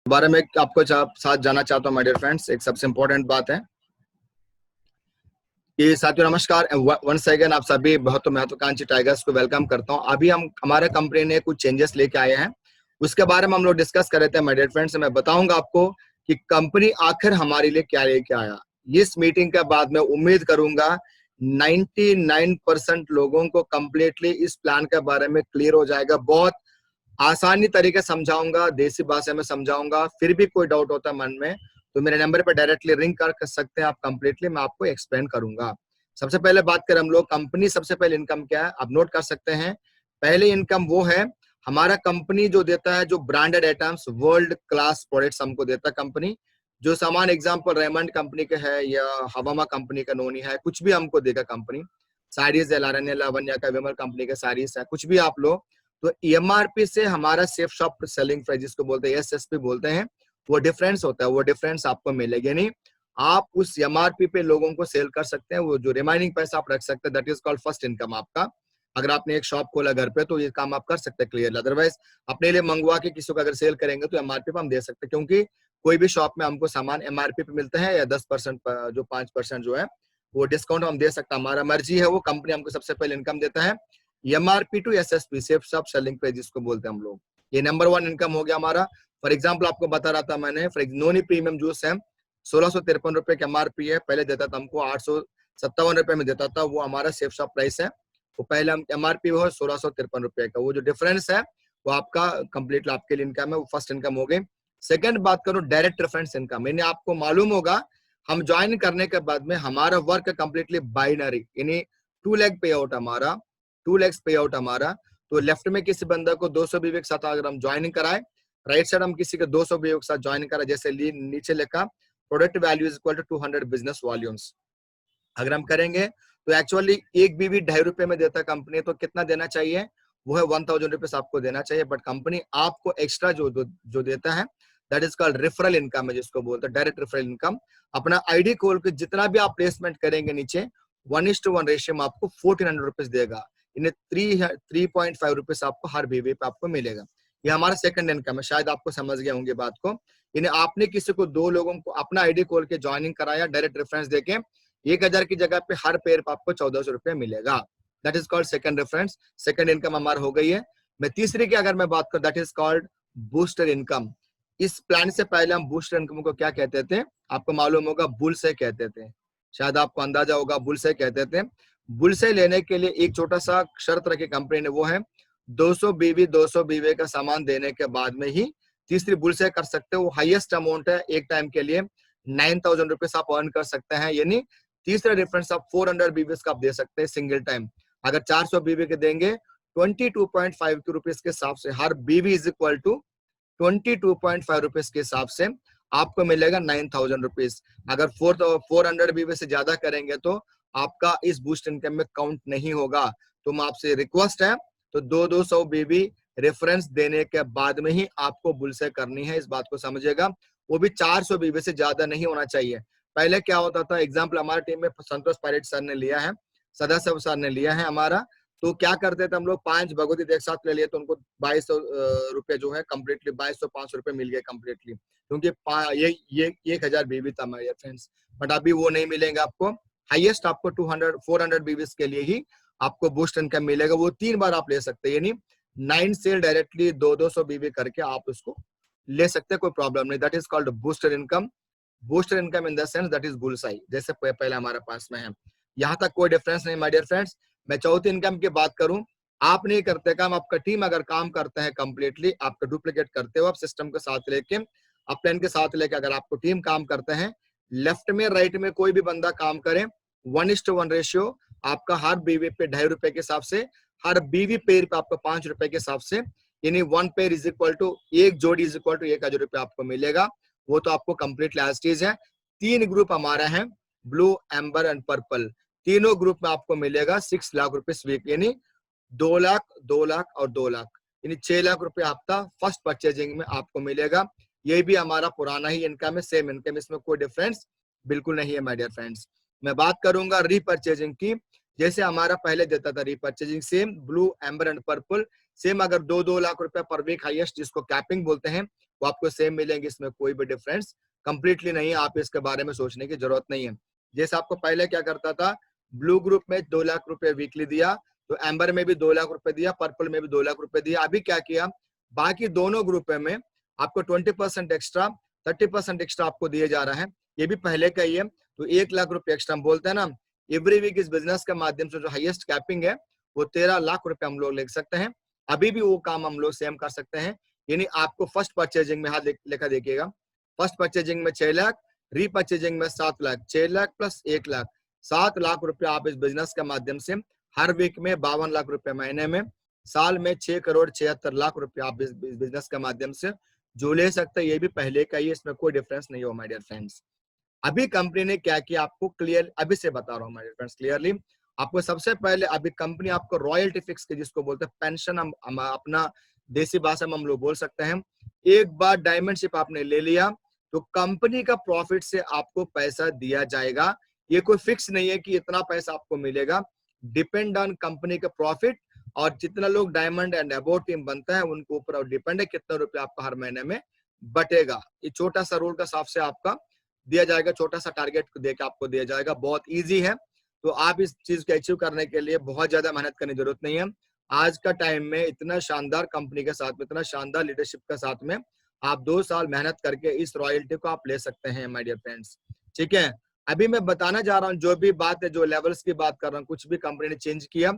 बारे में आपको साथ जाना चाहता हूँ माय डियर फ्रेंड्स। एक सबसे इम्पोर्टेंट बात है कि साथियों नमस्कार, वंस अगेन आप सभी बहुत महत्वाकांक्षी टाइगर्स को वेलकम करता हूँ। अभी हमारे कंपनी ने कुछ चेंजेस लेके आए हैं, उसके बारे में हम लोग डिस्कस कर रहे थे माय डियर फ्रेंड्स। मैं बताऊंगा आपको कि कंपनी आखिर हमारे लिए क्या लेके आया। इस मीटिंग के बाद मैं उम्मीद करूंगा 99% लोगों को कंप्लीटली इस प्लान के बारे में क्लियर हो जाएगा। बहुत आसानी तरीके समझाऊंगा, देसी भाषा में समझाऊंगा। फिर भी कोई डाउट होता है मन में तो मेरे नंबर पर डायरेक्टली रिंग कर सकते हैं आप कंप्लीटली, मैं आपको एक्सप्लेन करूंगा। सबसे पहले बात करें हम लोग कंपनी, सबसे पहले इनकम क्या है आप नोट कर सकते हैं। पहले इनकम वो है हमारा कंपनी जो देता है, जो branded items world class products हमको देता है कंपनी। जो सामान एग्जांपल रेमंड कंपनी के है या हवामा कंपनी का नोनी है, कुछ भी हमको देगा कंपनी। साड़ीज है लारण्य लावण्या का विमल कंपनी का साड़ीज है, कुछ भी आप लो तो एमआरपी से हमारा सेफ शॉप सेलिंग प्राइस जिसको बोलते हैं एसएसपी बोलते हैं, वो डिफरेंस होता है। वो डिफरेंस आपको मिलेगा नहीं, आप उस एमआरपी पे लोगों को सेल कर सकते हैं। वो जो रिमाइनिंग पैसा आप रख सकते हैं, that is called first income आपका। अगर आपने एक शॉप खोला घर पे तो ये काम आप कर सकते हैं क्लियर। अदरवाइज अपने लिए मंगवा के किसी को अगर सेल करेंगे तो एमआरपी पे हम दे सकते हैं, क्योंकि कोई भी शॉप में हमको सामान एमआरपी पे मिलता है या 10% जो 5% जो है वो डिस्काउंट हम दे सकते हैं, हमारा मर्जी है। वो कंपनी हमको सबसे पहले इनकम देता है MRP to SSP, safe shop selling price जिसको बोलते हैं हम लोग। ये नंबर 1 इनकम हो गया हमारा। फॉर एग्जाम्पल आपको बता रहा था मैंने, नोनी प्रीमियम जूस है 1653 रुपए की एमआरपी है, पहले देता था हमको 857 रुपए में देता था, वो हमारा सेफ शॉप प्राइस है। वो पहले हम एमआरपी हो 1653 रुपए का, वो जो डिफरेंस है वो आपका कंप्लीट आपके लिए इनकम है, वो फर्स्ट इनकम हो गई। सेकंड बात करूं डायरेक्ट रेफरेंस इनकम, यानी आपको मालूम होगा हम ज्वाइन करने के बाद में हमारा वर्क कंप्लीटली बाइनरी, यानी 2 लाख पे आउट हमारा, 2 लाख पे आउट हमारा। तो लेफ्ट में किसी बंदा को 200 बीवी के साथ अगर हम ज्वाइनिंग कराए, राइट साइड हम किसी के 200 बीवी के साथ ज्वाइन कराए, जैसे नीचे लिखा product value is equal to 200 business volumes अगर हम करेंगे तो एक्चुअली एक बीवी ₹2.5 में देता कंपनी, तो कितना देना चाहिए, वो है 1000 रुपीज आपको देना चाहिए। बट कंपनी आपको एक्स्ट्रा जो देता है that is called referral income है, जिसको बोलते हैं डायरेक्ट रेफरल इनकम। अपना आईडी खोल के जितना भी आप प्लेसमेंट करेंगे नीचे 1:1 रेशियो में आपको 1400 रुपीज देगा, इन्हें 3.5 रुपीज आपको हर बीवी पे आपको मिलेगा। ये हमारा सेकंड इनकम है, शायद आपको समझ गए होंगे बात को। इन्हें आपने किसी को 2 लोगों को अपना आईडी खोल के ज्वाइनिंग कराया, डायरेक्ट रेफरेंस देके 1000 की जगह पे हर पेयर पे आपको 1400 रुपया मिलेगा। That is called second reference, second income हमारा हो गई है। मैं तीसरी की अगर मैं बात करूं that is called booster income. इस प्लान से पहले हम बूस्टर इनकम को क्या कहते थे, आपको मालूम होगा, बुल से कहते थे। शायद आपको अंदाजा होगा, बुल से कहते थे। बुल से लेने के लिए एक छोटा सा शर्त रखी कंपनी ने, वो है 200 बीवी का सामान देने के बाद में ही तीसरी बुल से कर सकते हो। वो हाईएस्ट अमाउंट है एक टाइम के लिए 9000 रुपीज आप अर्न कर सकते हैं, यानी तीसरा रेफरेंस आप 400 बीबीएस का आप दे सकते हैं सिंगल टाइम। अगर 400 बीबी के देंगे 22.5 रुपीज के हिसाब से हर बीबी इज इक्वल टू 22.5 रुपीज के हिसाब से आपको मिलेगा 9000 रुपीज। अगर 400 बीबी से ज्यादा करेंगे तो आपका इस बूस्ट इनकम में काउंट नहीं होगा। तो मैं आपसे रिक्वेस्ट है, तो 200 बीबी रेफरेंस देने के बाद में ही आपको बुल से करनी है, इस बात को समझिएगा। वो भी 400 बीबी से ज्यादा नहीं होना चाहिए। पहले क्या होता था, एग्जाम्पल हमारे टीम में संतोष पायलट सर ने लिया है, सदाशिव सर ने लिया है हमारा, तो क्या करते थे हम लोग 5 भगवती एक साथ ले लिए तो उनको 2200 रुपए जो है कम्प्लीटली 2200-500 रुपए मिल गए कम्प्लीटली, क्योंकि ये 1000 बीबी था मेरे फ्रेंड्स। बट अभी वो नहीं मिलेंगे आपको, हाईएस्ट आपको 400 बीबीज के लिए ही आपको बूस्ट इनकम मिलेगा। वो 3 बार आप ले सकते हैं, यानी 9 सेल डायरेक्टली 200 बीबी करके आप उसको ले सकते हैं, कोई प्रॉब्लम नहीं। That is called booster income. Booster income in the sense that is bullseye, जैसे पहले हमारे पास में है। यहाँ तक कोई डिफरेंस नहीं माय डियर फ्रेंड्स। मैं चौथी इनकम की बात करूं, आप नहीं करते काम, आपका टीम अगर काम करते हैं कंप्लीटली, आपका डुप्लीकेट करते हो आप सिस्टम के साथ लेके, अपलाइन के साथ लेके, अगर आपको टीम काम करते हैं, लेफ्ट में राइट में कोई भी बंदा काम करे, 1:1 रेशियो आपका हर बीवी पे ₹2.5 के हिसाब से, हर बीवी पेयर पे आपको ₹5 के हिसाब से, यानी 1 पेयर इज इक्वल टू, एक जोड़ी इज इक्वल टू 1000 रुपये आपको मिलेगा। वो तो आपको कंप्लीट लास्ट चीज है। 3 ग्रुप हमारा है, ब्लू एम्बर एंड पर्पल, तीनों ग्रुप में आपको मिलेगा 6 लाख रुपीस वीक, यानी 2 लाख 2 लाख और 2 लाख, यानी 6 लाख रुपए हफ्ता फर्स्ट परचेजिंग में आपको मिलेगा। ये भी हमारा पुराना ही इनकम है, सेम इनकम, इसमें कोई डिफरेंस बिल्कुल नहीं है माय डियर फ्रेंड्स। मैं बात करूंगा रीपर्चेजिंग की, जैसे हमारा पहले देता था repurchasing same blue amber and purple, same अगर 2-2 लाख रुपए पर वीक हाईएस्ट, जिसको कैपिंग बोलते हैं, वो आपको सेम मिलेंगे, इसमें कोई भी डिफरेंस कंप्लीटली नहीं है। आप इसके बारे में सोचने की जरूरत नहीं है। जैसे आपको पहले क्या करता था, ब्लू ग्रुप में 2 लाख रुपए वीकली दिया, तो एम्बर में भी 2 लाख रुपए दिया, पर्पल में भी 2 लाख रुपए दिया। अभी क्या किया, बाकी दोनों ग्रुप में आपको 20% एक्स्ट्रा, 30% एक्स्ट्रा आपको दिए जा रहा है। ये भी पहले का ही है, तो 1 लाख रुपए एक्स्ट्रा। हम बोलते हैं ना, एवरी वीक इस बिजनेस के माध्यम से जो हाईएस्ट कैपिंग है वो 13 लाख रुपए हम लोग ले सकते हैं। अभी भी वो काम हम लोग सेम कर सकते हैं। यानी आपको फर्स्ट परचेजिंग में, हाथ लेखा देखिएगा, फर्स्ट परचेजिंग में 6 लाख, रीपरचेजिंग में 7 लाख, 6 लाख प्लस 1 लाख, 7 लाख रुपए आप इस बिजनेस के माध्यम से हर वीक में 52 लाख रुपए, महीने में, साल में 6 करोड़ 76 लाख रुपए आप इस बिजनेस के माध्यम से जो ले सकते हैं। ये भी पहले का ही, इसमें कोई डिफरेंस नहीं हो माय डियर फ्रेंड्स। अभी कंपनी ने क्या किया आपको क्लियर अभी से बता रहा हूँ माय डियर फ्रेंड्स क्लियरली। आपको सबसे पहले अभी कंपनी आपको रॉयल्टी फिक्स के, जिसको बोलते हैं पेंशन, हम अपना देसी भाषा में हम लोग बोल सकते हैं। एक बार डायमंडशिप आपने ले लिया तो कंपनी का प्रॉफिट से आपको पैसा दिया जाएगा। ये कोई फिक्स नहीं है कि इतना पैसा आपको मिलेगा, डिपेंड ऑन कंपनी का प्रॉफिट, और जितना लोग डायमंड एंड अबोव टीम बनता है उनके ऊपर डिपेंड है कितना रुपया आपका हर महीने में बटेगा। ये छोटा सा रूल का हिसाब से आपका दिया जाएगा, छोटा सा टारगेट देके आपको दिया जाएगा। बहुत इजी है, तो आप इस चीज को अचीव करने के लिए बहुत ज्यादा मेहनत करने की जरूरत नहीं है। आज का टाइम में इतना शानदार कंपनी के साथ में, इतना शानदार लीडरशिप के साथ में आप 2 साल मेहनत करके इस रॉयल्टी को आप ले सकते हैं माय डियर फ्रेंड्स। ठीक है, अभी मैं बताना जा रहा हूँ जो भी बात है, जो लेवल्स की बात कर रहा हूँ, कुछ भी कंपनी ने चेंज किया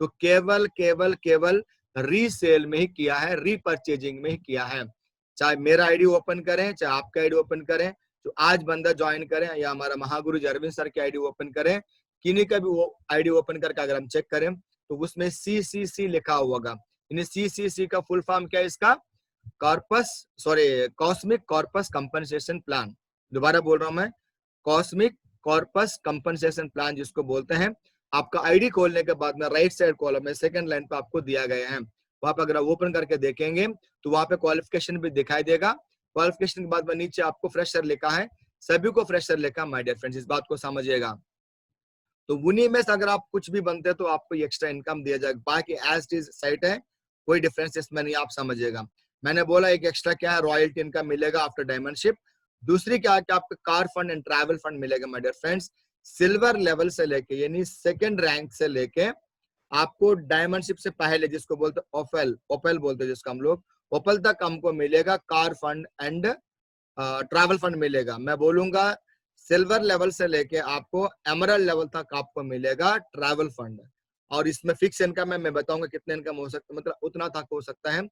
तो केवल केवल केवल रीसेल में ही किया है, रीपरचेजिंग में ही किया है। चाहे मेरा आईडी ओपन करें, चाहे आपका आईडी ओपन करें, तो आज बंदा ज्वाइन करें, या हमारा महागुरु अरविंद सर की आईडी ओपन करें, किन्हीं का भी वो आईडी ओपन करके अगर हम चेक करें तो उसमें CCC लिखा होगा। CCC का फुल फॉर्म क्या है इसका, कॉस्मिक कॉर्पस कंपनसेशन प्लान। दोबारा बोल रहा हूं मैं, कॉस्मिक कॉर्पस कंपनसेशन प्लान जिसको बोलते हैं। आपका आईडी खोलने के बाद में राइट साइड कॉलम में सेकंड लाइन पे आपको दिया गया है, वहां पे अगर आप ओपन करके देखेंगे तो वहां पे क्वालिफिकेशन भी दिखाई देगा। क्वालिफिकेशन के बाद में नीचे आपको फ्रेशर लिखा है, सभी को फ्रेशर लिखा माय डियर फ्रेंड्स, इस बात को समझिएगा। तो उन्हीं में से अगर आप कुछ भी बनते हैं तो आपको एक्स्ट्रा इनकम दिया जाएगा। बाकी एज इट इज साइट है, कोई डिफरेंस इसमें नहीं, आप समझिएगा। मैंने बोला एक एक्स्ट्रा क्या है, रॉयल्टी इनकम मिलेगा आफ्टर डायमंडशिप। दूसरी क्या है कि आपको car fund and travel fund मिलेगा my dear friends. Silver level से लेके, यानी सेकंड रैंक से लेके आपको डायमंडशिप से पहले, जिसको बोलते हैं ओपल, ओपल बोलते हैं जिसको हम लोग, ओपल तक हमको मिलेगा car fund and travel fund मिलेगा। मैं बोलूंगा सिल्वर लेवल से लेके आपको एमरल्ड लेवल तक आपको मिलेगा ट्रैवल फंड। और इसमें फिक्स इनकम है, मैं बताऊंगा कितने इनकम हो सकता है, मतलब उतना तक हो सकता है।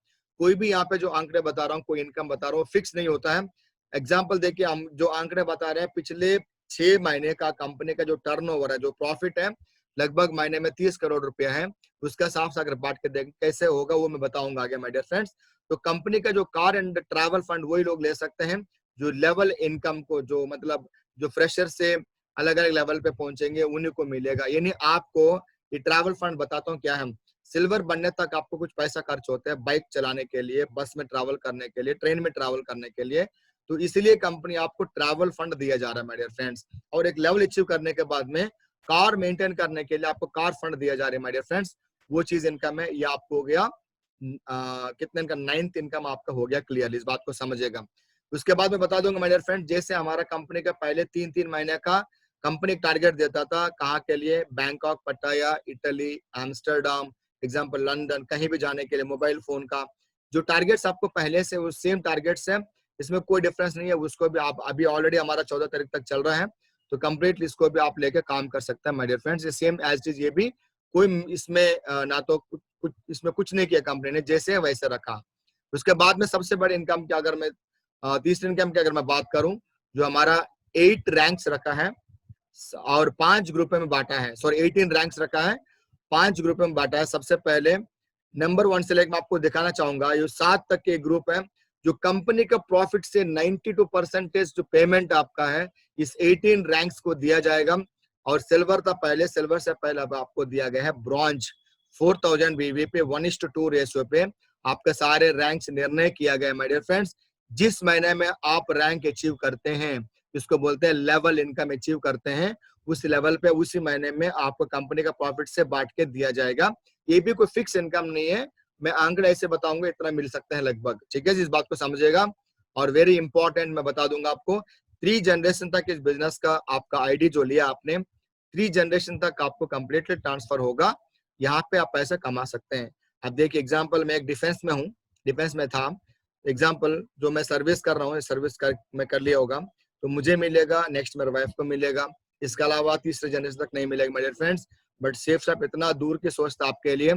कोई भी यहाँ पे जो आंकड़े बता रहा हूँ, कोई इनकम बता रहा हूँ, फिक्स नहीं होता है। एग्जाम्पल देखिए, हम जो आंकड़े बता रहे हैं, पिछले 6 महीने का कंपनी का जो टर्नओवर है, जो प्रॉफिट है, लगभग महीने में 30 करोड़ रुपया है। उसका साफ साफ अगर बांट के देख कैसे होगा वो मैं बताऊंगा आगे माय डियर फ्रेंड्स। तो कंपनी का जो कार एंड ट्रैवल फंड वही लोग ले सकते हैं जो लेवल इनकम को, जो मतलब जो फ्रेशर से अलग अलग लेवल पे पहुंचेंगे उन्हीं को मिलेगा। यानी आपको ये ट्रैवल फंड बताता हूँ क्या है। सिल्वर बनने तक आपको कुछ पैसा खर्च होता है, बाइक चलाने के लिए, बस में ट्रैवल करने के लिए, ट्रेन में ट्रैवल करने के लिए, तो इसलिए कंपनी आपको ट्रैवल फंड दिया जा रहा है माय डियर फ्रेंड्स। और एक लेवल अचीव करने के बाद में कार मेंटेन करने के लिए आपको कार फंड दिया जा रहा है माय डियर फ्रेंड्स। वो चीज इनकम है, ये आपको हो गया कितने इनका, 9th इनकम आपका हो गया क्लियरली, इस बात को समझिएगा। उसके बाद मैं बता दूंगा माय डियर फ्रेंड, जैसे हमारा कंपनी का पहले 3-3 महीने का कंपनी टारगेट देता था, कहाँ के लिए, बैंकॉक, पटाया, इटली, एम्स्टर्डम, एग्जाम्पल लंदन, कहीं भी जाने के लिए, मोबाइल फोन का जो टारगेट्स आपको पहले से वो सेम टारगेट्स है, इसमें कोई डिफरेंस नहीं है। उसको भी आप अभी ऑलरेडी हमारा 14 तारीख तक चल रहा है, तो कंप्लीटली इसको भी आप लेके काम कर सकते हैं माय डियर फ्रेंड्स। ये सेम एज इज, ये भी कोई इसमें ना तो कुछ इसमें कुछ नहीं किया कंपनी ने, जैसे वैसे रखा। उसके बाद में सबसे बड़ी इनकम की अगर मैं तीसरी इनकम की अगर मैं बात करूं, जो हमारा 8 रैंक्स रखा है और 5 ग्रुप में बांटा है, सॉरी 18 रैंक्स रखा है, 5 ग्रुप में बांटा है। सबसे पहले नंबर 1 से लेकर मैं आपको दिखाना चाहूंगा, ये 7 तक के ग्रुप है जो कंपनी का प्रॉफिट से 92% जो पेमेंट आपका है इस 18 रैंक्स को दिया जाएगा। और सिल्वर था पहले, सिल्वर से पहले अब आपको दिया गया है ब्रॉन्ज। 4000 BV पे 1:2 रेशियो पे आपके सारे रैंक्स निर्णय किया गया माय डियर फ्रेंड्स। जिस महीने में आप रैंक अचीव करते हैं, जिसको बोलते हैं लेवल इनकम अचीव करते हैं, उस लेवल पे उसी महीने में आपको कंपनी का प्रॉफिट से बांट के दिया जाएगा। ये भी कोई फिक्स इनकम नहीं है, मैं आंकड़े ऐसे बताऊंगा, इतना मिल सकते हैं लगभग, ठीक है जी, इस बात को समझिएगा। और वेरी इंपॉर्टेंट मैं बता दूंगा आपको, 3 जनरेशन तक इस बिजनेस का आपका आईडी जो लिया आपने 3 जनरेशन तक आपको कंप्लीटली ट्रांसफर होगा। यहाँ पे आप पैसा कमा सकते हैं। अब देखिए एग्जाम्पल, मैं एक डिफेंस में हूँ, डिफेंस में था, एग्जाम्पल जो मैं सर्विस कर रहा हूँ, सर्विस मैं कर लिया होगा तो मुझे मिलेगा, नेक्स्ट मेरे वाइफ को मिलेगा, इसके अलावा तीसरे जनरेशन तक नहीं मिलेगा मेरे फ्रेंड्स। बट सेफ साहब इतना दूर की सोच था आपके लिए,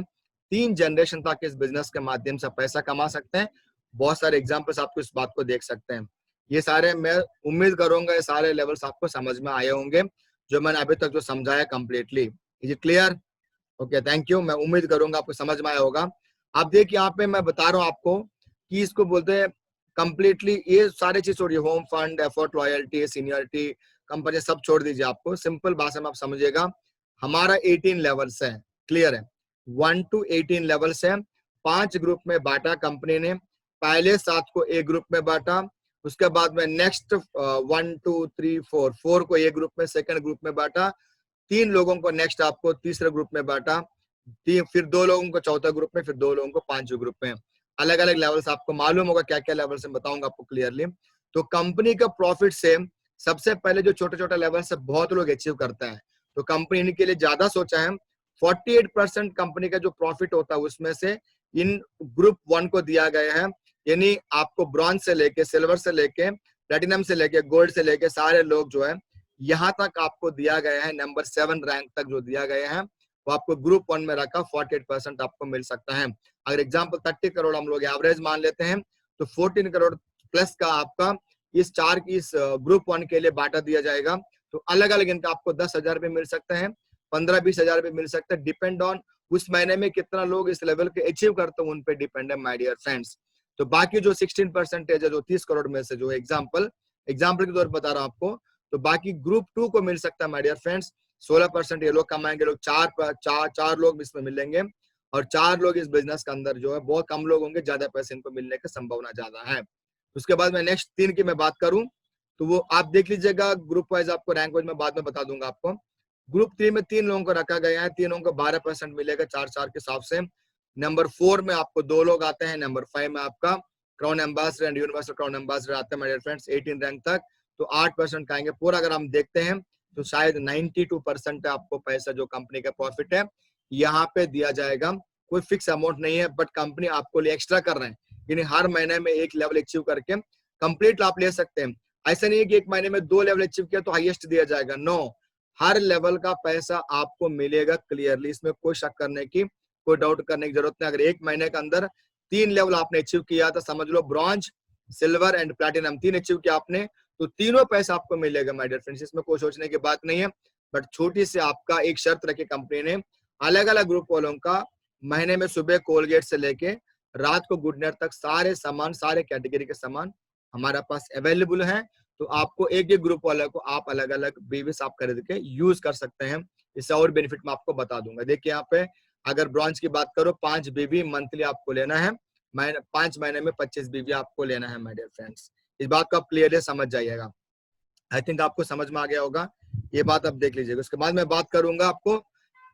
3 जनरेशन तक इस बिजनेस के माध्यम से पैसा कमा सकते हैं। बहुत सारे एग्जाम्पल्स आपको इस बात को देख सकते हैं। ये सारे मैं उम्मीद करूंगा ये सारे लेवल्स आपको समझ में आए होंगे जो मैंने अभी तक जो समझाया completely. Is it clear? Okay, thank you. मैं उम्मीद करूंगा आपको समझ में आया होगा। आप देखिए यहाँ पे मैं बता रहा हूँ आपको कि इसको बोलते हैं कंप्लीटली, ये सारी चीज छोड़िए, home fund, effort, loyalty, seniority, company सब छोड़ दीजिए। आपको सिंपल भाषा में आप समझिएगा, हमारा 18 लेवल्स है, क्लियर है, 1 to 18 लेवल्स है। 5 ग्रुप में बांटा कंपनी ने, पहले 7 को ए ग्रुप में बांटा, उसके बाद में नेक्स्ट 1 2 3 4 को ए ग्रुप में, सेकंड ग्रुप में बांटा, 3 लोगों को नेक्स्ट आपको तीसरे ग्रुप में बांटा, फिर 2 लोगों को चौथा ग्रुप में, फिर 2 लोगों को 5वें ग्रुप में। अलग अलग लेवल्स आपको मालूम होगा क्या क्या लेवल से, बताऊंगा आपको क्लियरली। तो कंपनी का प्रॉफिट से सबसे पहले जो छोटे छोटे लेवल से बहुत लोग अचीव करता है, तो कंपनी इनके लिए ज्यादा सोचा है। 48% कंपनी का जो प्रॉफिट होता है उसमें से इन ग्रुप 1 को दिया गया है, यानी आपको ब्रॉन्ज से लेके, सिल्वर से लेके, प्लेटिनम से लेके, गोल्ड से लेके सारे लोग जो है यहाँ तक आपको दिया गया है, नंबर 7 रैंक तक जो दिया गया है वो आपको ग्रुप 1 में रखा 48% आपको मिल सकता है। अगर एग्जाम्पल 30 करोड़ हम लोग एवरेज मान लेते हैं तो 14 करोड़ प्लस का आपका इस ग्रुप 1 के लिए बांटा दिया जाएगा। तो अलग अलग इनका आपको 10,000 भी मिल सकते हैं, 15-20 हजार भी मिल सकते हैं, डिपेंड ऑन उस महीने में कितना लोग इस लेवल के अचीव करते हैं, उन पे डिपेंड है माय डियर फ्रेंड्स। तो बाकी जो 16% है, जो 30 करोड़ में से, जो एग्जाम्पल के तौर पर बता रहा हूँ आपको, तो बाकी ग्रुप 2 को मिल सकता है माय डियर फ्रेंड्स। 16% ये लोग कमाएंगे, लोग चार लोग इसमें मिलेंगे, और 4 लोग इस बिजनेस के अंदर जो है, बहुत कम लोग होंगे, ज्यादा पैसे इनको मिलने की संभावना ज्यादा है। उसके बाद में नेक्स्ट 3 की मैं बात करूं तो वो आप देख लीजिएगा, ग्रुप वाइज आपको रैंक वाइज मैं बाद में बता दूंगा आपको। ग्रुप 3 में 3 लोगों को रखा गया है, 3 लोगों को 12% मिलेगा 4-4 के हिसाब से। नंबर 4 में आपको 2 लोग आते हैं, नंबर 5 में आपका crown ambassador and universal crown ambassador आते हैं मेरे फ्रेंड्स 18 रैंक तक, तो 8% खाएंगे पूरा। अगर हम देखते हैं तो शायद 92% आपको पैसा जो कंपनी का प्रॉफिट है यहाँ पे दिया जाएगा। कोई फिक्स अमाउंट नहीं है, बट कंपनी आपको लिए एक्स्ट्रा कर रहे हैं, यानी हर महीने में एक लेवल अचीव करके कंप्लीट आप ले सकते हैं। ऐसा नहीं है कि एक महीने में 2 लेवल अचीव किया तो हाईएस्ट दिया जाएगा, नो, हर लेवल का पैसा आपको मिलेगा क्लियरली, इसमें कोई शक करने की, कोई डाउट करने की जरूरत नहीं। अगर एक महीने के अंदर 3 लेवल आपने अचीव किया तो समझ लो bronze, silver and platinum 3 achieve किया आपने, तो तीनों पैसा आपको मिलेगा माय डियर फ्रेंड्स, इसमें कोई सोचने की बात नहीं है। बट छोटी सी आपका एक शर्त रखी कंपनी ने, अलग अलग ग्रुप वालों का महीने में सुबह कोलगेट से लेके रात को गुड नाइट तक सारे सामान, सारे कैटेगरी के सामान हमारे पास अवेलेबल है। तो आपको एक एक ग्रुप वाले को आप अलग अलग बीवीस आप खरीद के यूज कर सकते हैं। इससे और बेनिफिट मैं आपको बता दूंगा। देखिए यहाँ पे अगर ब्रॉन्ज की बात करो, 5 बीवी मंथली आपको लेना है, 5 महीने में 25 बीवी आपको लेना है माय डियर फ्रेंड्स। इस बात को आप क्लियरली समझ जाइएगा। आई थिंक आपको समझ में आ गया होगा, ये बात आप देख लीजिएगा। उसके बाद मैं बात करूंगा आपको,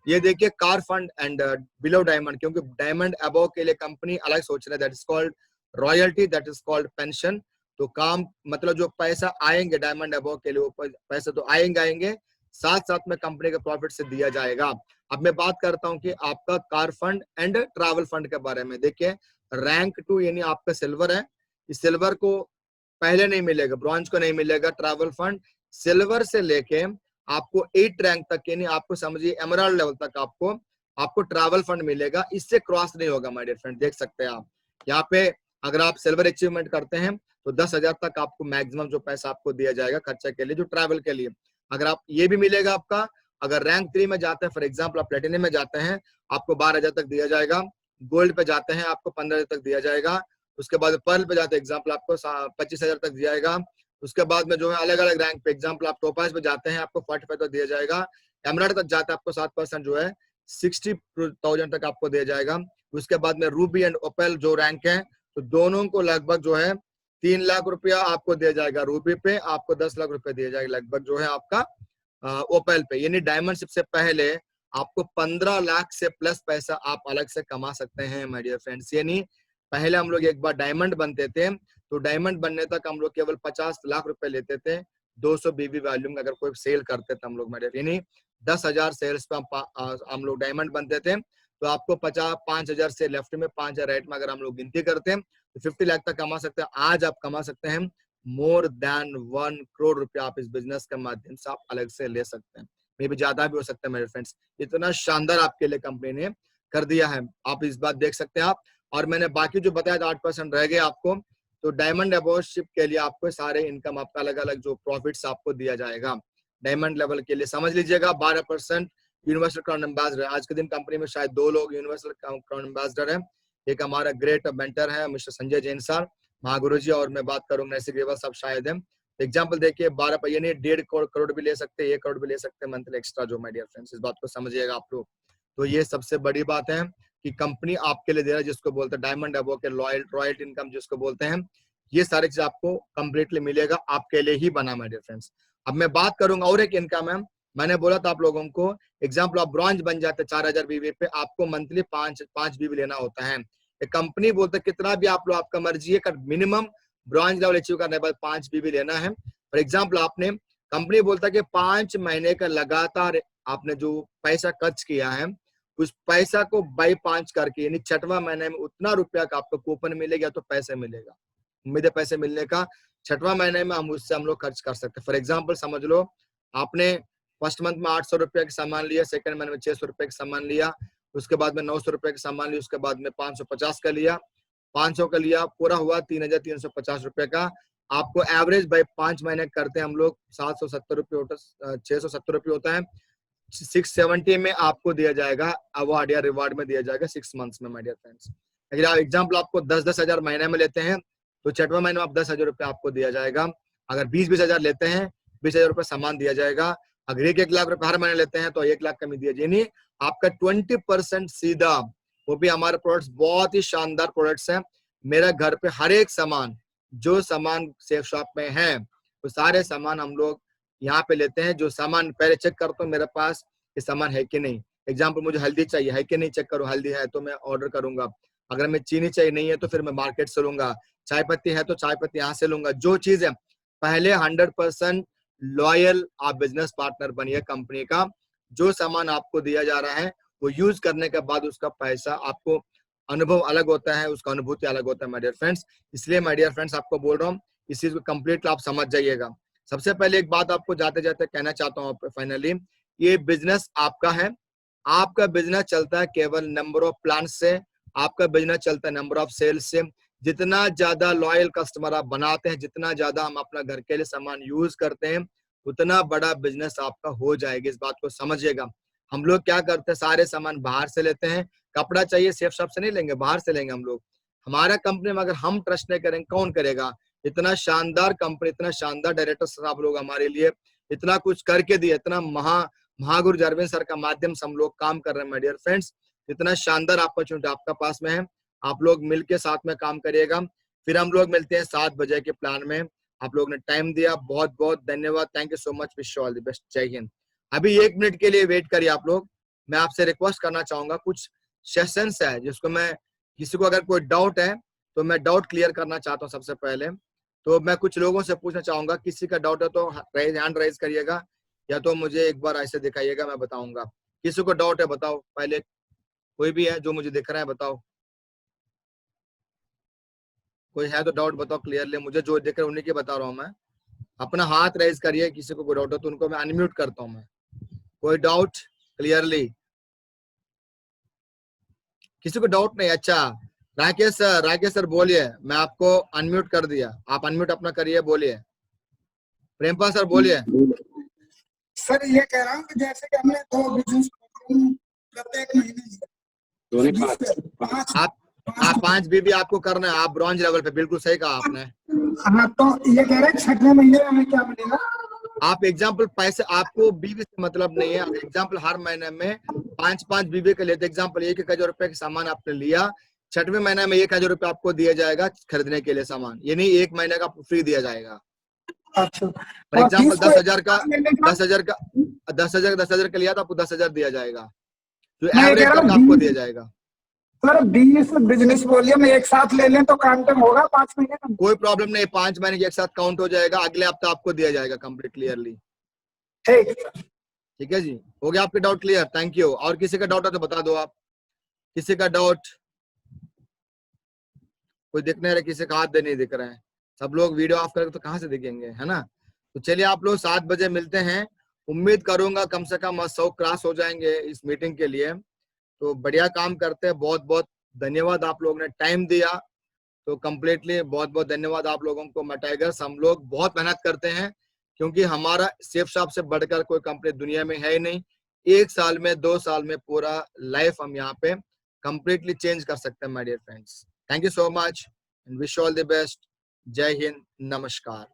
ये देखिए car fund and below diamond, क्योंकि डायमंड अबव के लिए कंपनी अलग सोच रहा है, that is called royalty, that is called pension. तो काम मतलब जो पैसा आएंगे डायमंड अबव के लिए, वो पैसा तो आएंगे, साथ साथ में कंपनी के प्रॉफिट से दिया जाएगा। अब मैं बात करता हूं कि आपका car fund and travel fund के बारे में। देखिए रैंक 2 यानी आपका सिल्वर है, इस सिल्वर को पहले नहीं मिलेगा, ब्रॉन्ज को नहीं मिलेगा ट्रैवल फंड। सिल्वर से लेके आपको 8 रैंक तक, यानी आपको समझिए एमराल्ड लेवल तक आपको ट्रैवल फंड मिलेगा, इससे क्रॉस नहीं होगा माय डियर फ्रेंड। देख सकते हैं आप यहाँ पे, अगर आप सिल्वर अचीवमेंट करते हैं तो 10,000 तक आपको मैक्सिमम जो पैसा आपको दिया जाएगा खर्चा के लिए, जो ट्रैवल के लिए। अगर आप ये भी मिलेगा आपका, अगर रैंक 3 में जाते हैं, फॉर एग्जाम्पल आप प्लेटिनम में जाते हैं, आपको 12,000 तक दिया जाएगा। गोल्ड पे जाते हैं आपको 15,000 तक दिया जाएगा। उसके बाद पर्ल पे जाते हैं एग्जाम्पल आपको 25,000 तक दिया जाएगा। उसके बाद में जो है अलग अलग रैंक पे, एग्जाम्पल आप टोपाज पे जाते हैं आपको 45 तक दिया जाएगा। एमराल्ड तक जाते हैं आपको 7% जो है 60,000 तक आपको दिया जाएगा। उसके बाद में रूबी एंड ओपेल जो रैंक है, तो दोनों को लगभग जो है 3 लाख रुपया आपको दिया जाएगा। रूबी पे आपको 10 लाख रुपए दिया जाएगा लगभग जो है आपका ओपेल पे, यानी डायमंड शिप से पहले आपको 15 लाख से प्लस पैसा आप अलग से कमा सकते हैं माय डियर फ्रेंड्स। यानी पहले हम लोग एक बार डायमंड बनते थे तो डायमंड बनने तक हम लोग केवल 50 लाख रुपए लेते थे 200 बीबी वॉल्यूम अगर कोई सेल करते थे हम लोग मेरे, यानी 10,000 सेल्स पे हम लोग डायमंड बनते थे। तो आपको 5,000 से लेफ्ट में 5,000 राइट में अगर हम लोग गिनती करते हैं तो 50 लाख तक कमा सकते हैं। आज आप कमा सकते हैं मोर देन 1 करोड़ रुपया आप इस बिजनेस के माध्यम से आप अलग से ले सकते हैं, मे भी ज्यादा भी हो सकता है मेरे फ्रेंड्स। इतना शानदार आपके लिए कंपनी ने कर दिया है, आप इस बात देख सकते हैं आप। और मैंने बाकी जो बताया था 8% रह गए आपको, तो डायमंड अबोवशिप के लिए आपको सारे इनकम आपका अलग अलग जो प्रॉफिट्स आपको दिया जाएगा डायमंड लेवल के लिए। समझ लीजिएगा 12% यूनिवर्सल क्राउन एम्बेसडर। आज के दिन कंपनी में शायद 2 लोग यूनिवर्सल क्राउन एम्बेसडर है। एक हमारा ग्रेट मेंटर है मिस्टर संजय जैन सर, महागुरु जी, और मैं बात करूंगा नैसिक ग्रेवाल साहब शायद है। एग्जाम्पल देखिए 12 यानी 1.5 करोड़ भी ले सकते हैं, 1 करोड़ भी ले सकते हैं मंथली एक्स्ट्रा जो माय डियर फ्रेंड्स, इस बात को समझिएगा आप लोग। तो ये सबसे बड़ी बात है कि कंपनी आपके लिए दे रहा है जिसको बोलते हैं डायमंड अबो के रॉयल्टी इनकम जिसको बोलते हैं। ये सारी चीज आपको कंप्लीटली मिलेगा, आपके लिए ही बना माय डियर फ्रेंड्स। अब मैं बात करूंगा और एक इनकम है, मैंने बोला था आप लोगों को एग्जाम्पल आप ब्रॉन्ज बन जाते 4,000 बीवी पे, आपको मंथली 5 बीवी लेना होता है। कंपनी बोलते कितना भी आप लोग आपका मर्जी है कर मिनिमम ब्रॉन्ज लेवल अचीव करने के बाद 5 बीवी लेना है। फॉर एग्जाम्पल आपने कंपनी बोलता है कि 5 महीने का लगातार आपने जो पैसा खर्च किया है उस पैसा को बाई 5 करके, यानी 6वां महीने में उतना रुपया का आपको कूपन मिलेगा तो पैसे मिलेगा, उम्मीद है पैसे मिलने का। 6वां महीने में हम उससे हम लोग खर्च कर सकते हैं। फॉर एग्जाम्पल समझ लो आपने फर्स्ट मंथ में 800 रुपया का सामान लिया, सेकंड महीने में 600 रुपये का सामान लिया, उसके बाद में 900 रुपये का सामान लिया, उसके बाद में 550 का लिया, 500 का लिया, पूरा हुआ 3,350 रुपये का। आपको एवरेज बाई 5 महीने करते हैं हम लोग 770 रुपये होता है, 670 रुपये होता है। 670 में आपको दिया जाएगा अवार्ड या रिवार्ड में दिया जाएगा 6 मंथ्स में माय डियर फ्रेंड्स। अगर आप एग्जाम्पल आपको 10-10 हजार महीने में लेते हैं तो 6वें महीने में आप 10,000 रुपये आपको दिया जाएगा। अगर 20-20 हजार लेते हैं 20,000 रुपये सामान दिया जाएगा। अगर 1 लाख रुपए हर महीने लेते हैं तो 1 लाख कमी दिया जाएगी। आपका 20% सीधा, वो भी हमारे प्रोडक्ट्स बहुत ही शानदार प्रोडक्ट्स हैं। मेरा घर पे हर एक सामान जो सामान सेफ शॉप में है वो सारे सामान हम लोग यहाँ पे लेते हैं। जो सामान पहले चेक करता हूँ मेरे पास ये सामान है कि नहीं। एग्जाम्पल मुझे हल्दी चाहिए है कि नहीं चेक करूँ, हल्दी है तो मैं ऑर्डर करूंगा। अगर मैं चीनी चाहिए नहीं है तो फिर मैं मार्केट से लूंगा। चाय पत्ती है तो चाय पत्ती यहाँ से लूंगा। जो चीज है पहले 100% लॉयल आप बिजनेस पार्टनर बनिए कंपनी का। जो सामान आपको दिया जा रहा है वो यूज करने के बाद उसका पैसा आपको अनुभव अलग होता है, उसका अनुभूति अलग होता है माय डियर फ्रेंड्स। इसलिए माय डियर फ्रेंड्स आपको बोल रहा हूँ इस चीज को कंप्लीट आप समझ जाइएगा। सबसे पहले एक बात आपको जाते जाते कहना चाहता हूँ फाइनली, ये बिजनेस आपका है। आपका बिजनेस चलता है केवल नंबर ऑफ प्लान से, आपका बिजनेस चलता है नंबर ऑफ सेल्स से। जितना ज्यादा लॉयल कस्टमर आप बनाते हैं, जितना ज्यादा हम अपना घर के लिए सामान यूज करते हैं उतना बड़ा बिजनेस आपका हो जाएगा, इस बात को समझिएगा। हम लोग क्या करते हैं सारे सामान बाहर से लेते हैं। कपड़ा चाहिए सेफ शॉप से नहीं लेंगे, बाहर से लेंगे हम लोग। हमारा कंपनी में अगर हम ट्रस्ट नहीं करेंगे कौन करेगा। इतना शानदार कंपनी, इतना शानदार डायरेक्टर साहब लोग हमारे लिए इतना कुछ करके दिए, इतना महागुरु अरविंद सर का माध्यम से हम लोग काम कर रहे हैं माय डियर फ्रेंड्स। इतना शानदार अपॉर्चुनिटी आपका पास में है, आप लोग मिलके साथ में काम करिएगा। फिर हम लोग मिलते हैं 7 बजे के प्लान में। आप लोग ने टाइम दिया, बहुत बहुत धन्यवाद। Thank you so much, wish you all the best. जय हिंद। अभी 1 मिनट के लिए वेट करिए आप लोग। मैं आपसे रिक्वेस्ट करना चाहूंगा, कुछ सेशंस है जिसको मैं, किसी को अगर कोई डाउट है तो मैं डाउट क्लियर करना चाहता हूँ। सबसे पहले तो मैं कुछ लोगों से पूछना चाहूंगा, किसी का डाउट है तो हैंड राइज करिएगा या तो मुझे एक बार ऐसे दिखाइएगा, मैं बताऊंगा। किसी को डाउट है बताओ पहले, कोई भी है जो मुझे दिख रहा है बताओ। कोई है तो डाउट बताओ क्लियरली, मुझे जो दिख रहा है उन्हीं के बता रहा हूँ मैं। अपना हाथ रेज करिए, किसी को कोई डाउट हो तो उनको मैं अनम्यूट करता हूँ मैं। कोई डाउट क्लियरली, किसी को डाउट नहीं? अच्छा राकेश सर बोलिए, मैं आपको अनम्यूट कर दिया, आप अनम्यूट अपना करिए, बोलिए। प्रेमपाल सर बोलिए। सर ये कह रहा हूँ कि जैसे कि हमने 2 बिजनेस प्रत्येक महीने आप 5 बीबी आपको करना है, आप ब्रॉन्ज लेवल पे, बिल्कुल सही कहा आपने। हाँ, तो ये कह रहे हैं 6वें महीने में हमें क्या मिलेगा? आप एग्जाम्पल पैसे, आपको बीबी से मतलब नहीं है। एग्जाम्पल हर महीने में 5-5 बीबी के लेते, एग्जाम्पल 1,000 रुपए का सामान आपने लिया, 6वें महीने में 1,000 रुपए आपको दिया जाएगा खरीदने के लिए सामान, यानी 1 महीने का फ्री दिया जाएगा। अच्छा, फॉर एग्जाम्पल 10,000 का 10,000 का लिया तो आपको 10,000 दिया जाएगा, तो एवरेज करके आपको दिया जाएगा। सर 20 बिजनेस वॉल्यूम एक साथ ले लें तो काउंटिंग होगा 5 महीने का? कोई प्रॉब्लम नहीं, 5 महीने के एक साथ काउंट हो जाएगा, अगले हफ्ते आपको दिया जाएगा कंप्लीट क्लियरली। ठीक है सर। ठीक है जी, हो गया आपके डाउट क्लियर? Thank you. और किसी का डाउट है तो बता दो आप, किसी का डाउट? कोई दिख नहीं रहा, किसी का हाथ नहीं दिख रहा है, सब लोग वीडियो ऑफ करके तो कहाँ से दिखेंगे, है ना? तो चलिए आप लोग 7 बजे मिलते हैं, उम्मीद करूंगा कम से कम 100 क्रॉस हो जाएंगे इस मीटिंग के लिए। तो बढ़िया काम करते हैं, बहुत बहुत धन्यवाद आप लोगों ने टाइम दिया, तो कम्प्लीटली बहुत बहुत धन्यवाद आप लोगों को। मैं टाइगर्स, हम लोग बहुत मेहनत करते हैं क्योंकि हमारा सेफ शॉप से बढ़कर कोई कंपनी दुनिया में है ही नहीं। 1 साल में 2 साल में पूरा लाइफ हम यहाँ पे कंप्लीटली चेंज कर सकते हैं my dear friends. Thank you so much and wish all the best. जय हिंद, नमस्कार।